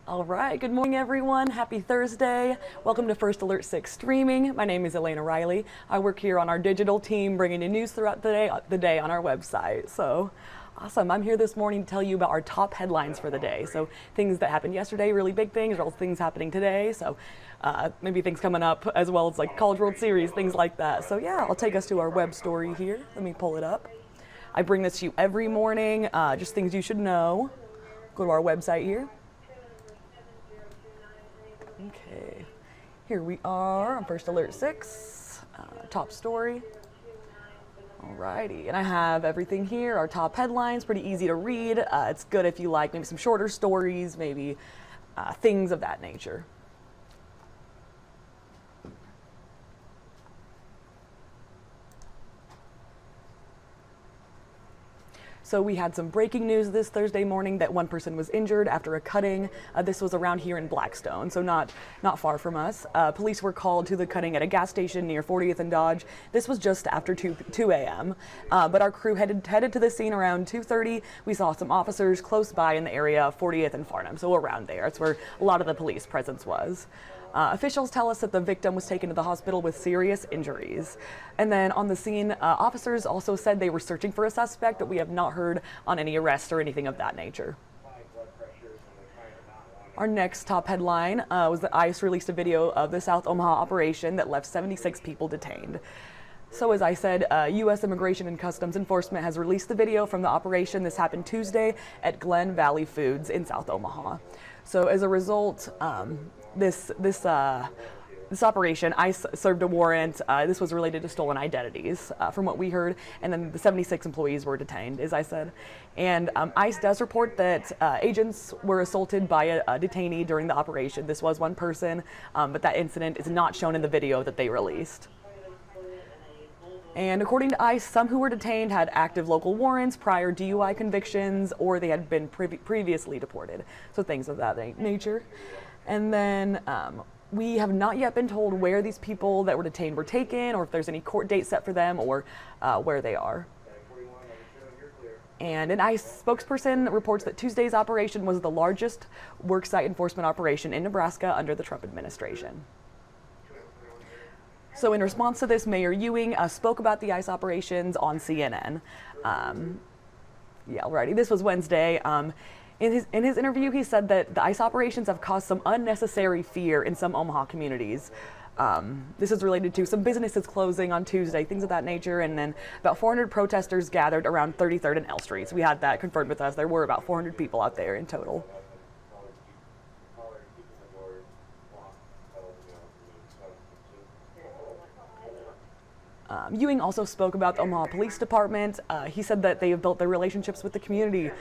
All right, good morning everyone. Happy Thursday. Welcome to First Alert 6 streaming. My name is Elena Riley. I work here on our digital team bringing you news throughout the day on our website. So awesome. I'm here this morning to tell you about our top headlines for the day. So things that happened yesterday, really big things, or things happening today. So maybe things coming up as well as like College World Series, things like that. So yeah, I'll take us to our web story here. Let me pull it up. I bring this to you every morning, just things you should know. Go to our website here. Okay, here we are on First Alert 6, top story. Alrighty, and I have everything here, our top headlines, pretty easy to read. It's good if you like maybe some shorter stories, maybe things of that nature. So we had some breaking news this Thursday morning that one person was injured after a cutting. This was around here in Blackstone, so not far from us. Police were called to the cutting at a gas station near 40th and Dodge. This was just after 2 a.m. But our crew headed to the scene around 2:30. We saw some officers close by in the area of 40th and Farnham, so around there. That's where a lot of the police presence was. Officials tell us that the victim was taken to the hospital with serious injuries. And then on the scene, officers also said they were searching for a suspect, but we have not heard on any arrests or anything of that nature. Our next top headline was that ICE released a video of the South Omaha operation that left 76 people detained. So as I said, U.S. Immigration and Customs Enforcement has released the video from the operation. This happened Tuesday at Glen Valley Foods in South Omaha. So as a result, this operation, ICE served a warrant. This was related to stolen identities, from what we heard, and then the 76 employees were detained, as I said. And ICE does report that agents were assaulted by a detainee during the operation. This was one person, but that incident is not shown in the video that they released. And according to ICE, some who were detained had active local warrants, prior DUI convictions, or they had been previously deported. So things of that nature. And then we have not yet been told where these people that were detained were taken, or if there's any court date set for them, or where they are. And an ICE spokesperson reports that Tuesday's operation was the largest worksite enforcement operation in Nebraska under the Trump administration. So in response to this, Mayor Ewing spoke about the ICE operations on CNN. Yeah, alrighty, this was Wednesday. In his interview, he said that the ICE operations have caused some unnecessary fear in some Omaha communities. This is related to some businesses closing on Tuesday, things of that nature, and then about 400 protesters gathered around 33rd and L Street. So we had that confirmed with us. There were about 400 people out there in total. Ewing also spoke about the Omaha Police Department. He said that they have built their relationships with the community.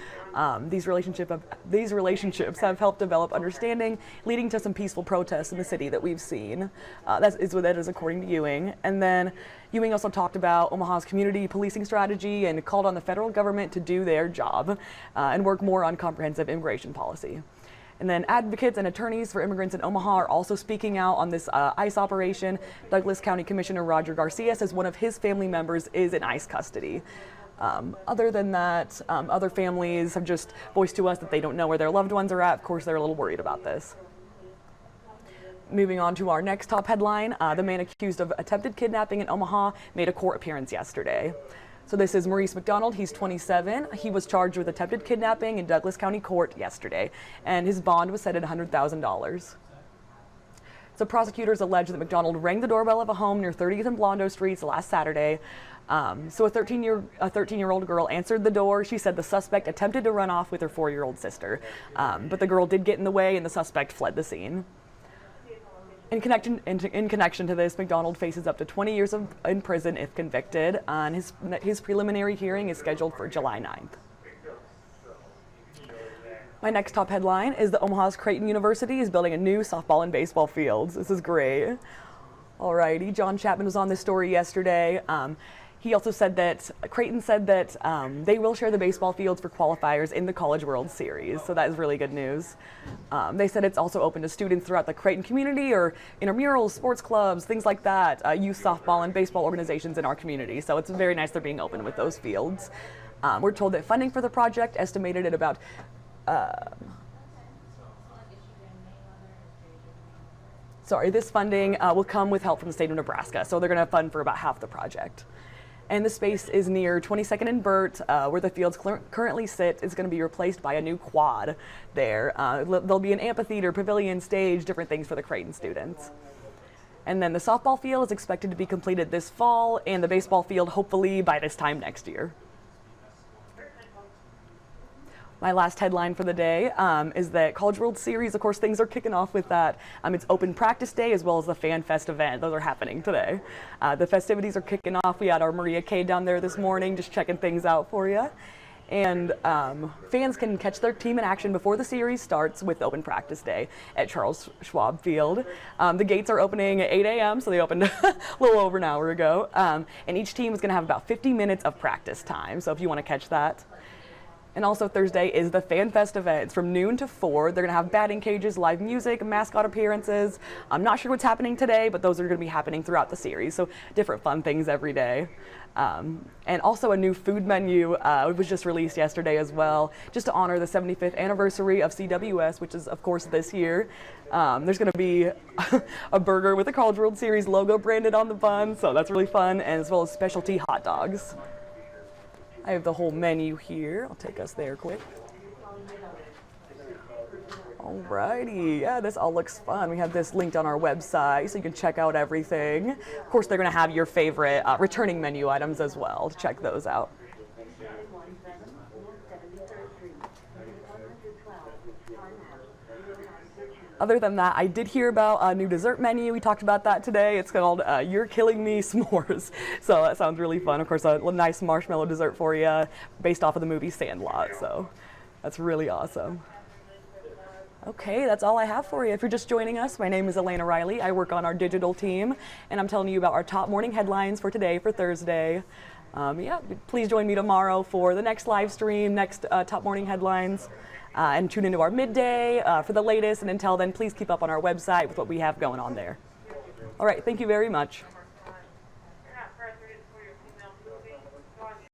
These relationships have helped develop understanding, leading to some peaceful protests in the city that we've seen. That is according to Ewing. And then Ewing also talked about Omaha's community policing strategy and called on the federal government to do their job and work more on comprehensive immigration policy. And then advocates and attorneys for immigrants in Omaha are also speaking out on this ICE operation. Douglas County Commissioner Roger Garcia says one of his family members is in ICE custody. Other than that, other families have just voiced to us that they don't know where their loved ones are at. Of course, they're a little worried about this. Moving on to our next top headline, the man accused of attempted kidnapping in Omaha made a court appearance yesterday. So this is Maurice McDonald. He's 27. He was charged with attempted kidnapping in Douglas County Court yesterday, and his bond was set at $100,000. So prosecutors allege that McDonald rang the doorbell of a home near 30th and Blondo Streets last Saturday. So a 13-year-old girl answered the door. She said the suspect attempted to run off with her 4-year-old sister, but the girl did get in the way, and the suspect fled the scene. In connection to this, McDonald faces up to 20 years in prison if convicted, and his preliminary hearing is scheduled for July 9th. My next top headline is that Omaha's Creighton University is building a new softball and baseball fields. This is great. Alrighty, John Chapman was on this story yesterday. He also said that Creighton said that they will share the baseball fields for qualifiers in the College World Series, so that is really good news. They said it's also open to students throughout the Creighton community or intramurals, sports clubs, things like that, youth softball and baseball organizations in our community, so it's very nice they're being open with those fields. We're told that funding for the project estimated at about Sorry, this funding will come with help from the state of Nebraska, so they're going to fund for about half the project. And the space is near 22nd and Burt, where the fields currently sit. Is going to be replaced by a new quad there. There'll be an amphitheater, pavilion, stage, different things for the Creighton students. And then the softball field is expected to be completed this fall, and the baseball field hopefully by this time next year. My last headline for the day is that College World Series, of course, things are kicking off with that. It's open practice day as well as the Fan Fest event. Those are happening today. The festivities are kicking off. We had our Maria K down there this morning, just checking things out for you. And fans can catch their team in action before the series starts with open practice day at Charles Schwab Field. The gates are opening at 8 a.m., so they opened a little over an hour ago. And each team is going to have about 50 minutes of practice time, so if you want to catch that. And also Thursday is the Fan Fest event. It's from noon to 4. They're going to have batting cages, live music, mascot appearances. I'm not sure what's happening today, but those are going to be happening throughout the series. So different fun things every day. And also a new food menu was just released yesterday as well, just to honor the 75th anniversary of CWS, which is, of course, this year. There's going to be a burger with the College World Series logo branded on the bun, so that's really fun, and as well as specialty hot dogs. I have the whole menu here. I'll take us there quick. Alrighty, yeah, this all looks fun. We have this linked on our website so you can check out everything. Of course, they're going to have your favorite returning menu items as well to check those out. Other than that, I did hear about a new dessert menu. We talked about that today. It's called You're Killing Me S'mores. So that sounds really fun. Of course, a nice marshmallow dessert for you based off of the movie Sandlot. So that's really awesome. Okay, that's all I have for you. If you're just joining us, my name is Elena Riley. I work on our digital team, and I'm telling you about our top morning headlines for today, for Thursday. Yeah, please join me tomorrow for the next live stream, next top morning headlines. And tune into our midday for the latest. And until then, please keep up on our website with what we have going on there. All right, thank you very much.